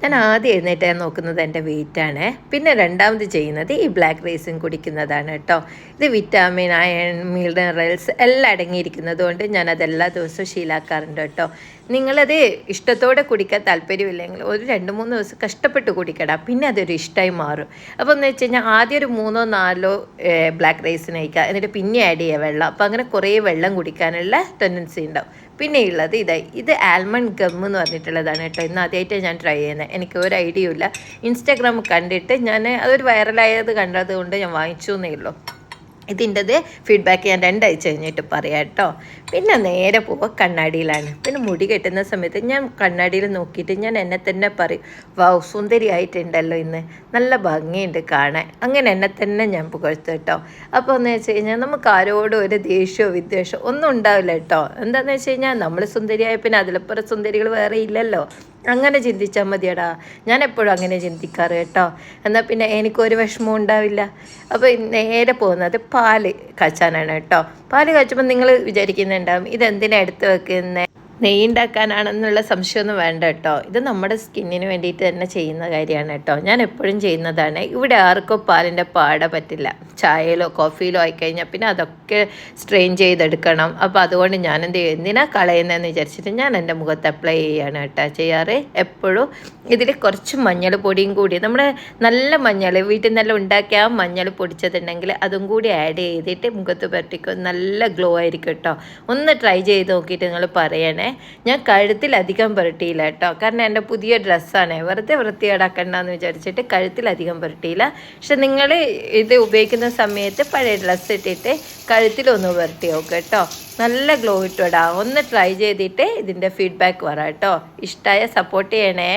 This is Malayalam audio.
ഞാൻ ആദ്യം എഴുന്നേറ്റ് നോക്കുന്നത് എൻ്റെ വെയിറ്റാണ്. പിന്നെ രണ്ടാമത് ചെയ്യുന്നത് ഈ ബ്ലാക്ക് റൈസും കുടിക്കുന്നതാണ് കേട്ടോ. ഇത് വിറ്റാമിൻ, അയൺ, മിനറൽസ് എല്ലാം അടങ്ങിയിരിക്കുന്നത് കൊണ്ട് ഞാനത് എല്ലാ ദിവസവും ശീലാക്കാറുണ്ട് കേട്ടോ. നിങ്ങളത് ഇഷ്ടത്തോടെ കുടിക്കാൻ താല്പര്യമില്ലെങ്കിൽ ഒരു 2-3 ദിവസം കഷ്ടപ്പെട്ട് കുടിക്കടാ, പിന്നെ അതൊരു ഇഷ്ടമായി മാറും. അപ്പോൾ എന്ന് വെച്ച് കഴിഞ്ഞാൽ ആദ്യം ഒരു 3-4 ബ്ലാക്ക് റൈസിന് കഴിക്കുക, എന്നിട്ട് പിന്നെ ആഡ് ചെയ്യുക വെള്ളം. അപ്പോൾ അങ്ങനെ കുറേ വെള്ളം കുടിക്കാനുള്ള ടെൻഡൻസി ഉണ്ടാവും. പിന്നെ ഉള്ളത് ഇത് ആൽമണ്ട് ഗം എന്ന് പറഞ്ഞിട്ടുള്ളതാണ് കേട്ടോ. ഇന്ന് ആദ്യമായിട്ട് ഞാൻ ട്രൈ ചെയ്യുന്നത്. എനിക്ക് ഒരു ഐഡിയ ഇല്ല. ഇൻസ്റ്റാഗ്രാം കണ്ടിട്ട് ഞാൻ അതൊരു വൈറലായത് കണ്ടത് കൊണ്ട് ഞാൻ വാങ്ങിച്ചു എന്നേ ഉള്ളൂ. ഇതിൻ്റെത് ഫീഡ്ബാക്ക് ഞാൻ 2 ആഴ്ച കഴിഞ്ഞിട്ട് പറയാം കേട്ടോ. പിന്നെ നേരെ പോവുക കണ്ണാടിയിലാണ്. പിന്നെ മുടി കെട്ടുന്ന സമയത്ത് ഞാൻ കണ്ണാടിയിൽ നോക്കിയിട്ട് ഞാൻ എന്നെ തന്നെ പറയും, വാവ് സുന്ദരിയായിട്ടുണ്ടല്ലോ ഇന്ന്, നല്ല ഭംഗിയുണ്ട് കാണാൻ. അങ്ങനെ എന്നെ തന്നെ ഞാൻ പുകഴ്ത്തു കേട്ടോ. അപ്പോൾ എന്ന് വെച്ച് കഴിഞ്ഞാൽ നമുക്ക് ആരോടും ഒരു ദേഷ്യമോ വിദ്വേഷമോ ഒന്നും ഉണ്ടാവില്ല കേട്ടോ. എന്താണെന്ന് വെച്ച് കഴിഞ്ഞാൽ നമ്മൾ സുന്ദരിയായ പിന്നെ അതിലപ്പുറം സുന്ദരികൾ വേറെ ഇല്ലല്ലോ. അങ്ങനെ ചിന്തിച്ചാൽ മതിയടാ. ഞാൻ എപ്പോഴും അങ്ങനെ ചിന്തിക്കാറ് കേട്ടോ. എന്നാൽ പിന്നെ എനിക്കൊരു വിഷമവും ഉണ്ടാവില്ല. അപ്പോൾ നേരെ പോകുന്നത് പാല് കാച്ചാനാണ് കേട്ടോ. പാല് കാച്ചുമ്പോൾ നിങ്ങൾ വിചാരിക്കുന്നുണ്ടാവും ഇതെന്തിനാണ് എടുത്ത് വെക്കുന്നത്, നെയ്യ് ഉണ്ടാക്കാനാണെന്നുള്ള സംശയമൊന്നും വേണ്ട കേട്ടോ. ഇത് നമ്മുടെ സ്കിന്നിന് വേണ്ടിയിട്ട് തന്നെ ചെയ്യുന്ന കാര്യമാണ് കേട്ടോ. ഞാൻ എപ്പോഴും ചെയ്യുന്നതാണ്. ഇവിടെ ആർക്കും പാലിൻ്റെ പാട പറ്റില്ല. ചായയിലോ കോഫിയിലോ ആയിക്കഴിഞ്ഞാൽ പിന്നെ അതൊക്കെ സ്ട്രെയിൻ ചെയ്തെടുക്കണം. അപ്പോൾ അതുകൊണ്ട് ഞാൻ എന്ത് ചെയ്യും, എന്തിനാ കളയുന്നതെന്ന് വിചാരിച്ചിട്ട് ഞാൻ എൻ്റെ മുഖത്ത് അപ്ലൈ ചെയ്യുകയാണ് കേട്ടോ ചെയ്യാറ് എപ്പോഴും. ഇതിൽ കുറച്ച് മഞ്ഞൾ പൊടിയും കൂടി, നമ്മുടെ നല്ല മഞ്ഞൾ വീട്ടിൽ നിന്നെല്ലാം ഉണ്ടാക്കിയ ആ മഞ്ഞൾ പൊടിച്ചതുണ്ടെങ്കിൽ അതും കൂടി ആഡ് ചെയ്തിട്ട് മുഖത്ത് പരട്ടിക്കും, നല്ല ഗ്ലോ ആയിരിക്കും കേട്ടോ. ഒന്ന് ട്രൈ ചെയ്ത് നോക്കിയിട്ട് നിങ്ങൾ പറയണേ. ഞാൻ കഴുത്തിലധികം പുരട്ടിയില്ല കേട്ടോ, കാരണം എൻ്റെ പുതിയ ഡ്രസ്സാണ്, വെറുതെ വൃത്തികേടാക്കണ്ടെന്ന് വിചാരിച്ചിട്ട് കഴുത്തിലധികം പുരട്ടിയില്ല. പക്ഷെ നിങ്ങൾ ഇത് ഉപയോഗിക്കുന്ന സമയത്ത് പഴയ ഡ്രസ്സ് ഇട്ടിട്ട് കഴുത്തിലൊന്ന് പുരട്ടി നോക്കുക കേട്ടോ. നല്ല ഗ്ലോ ഇട്ടോടാ. ഒന്ന് ട്രൈ ചെയ്തിട്ട് ഇതിൻ്റെ ഫീഡ്ബാക്ക് പറ കേട്ടോ. ഇഷ്ടമായ സപ്പോർട്ട് ചെയ്യണേ.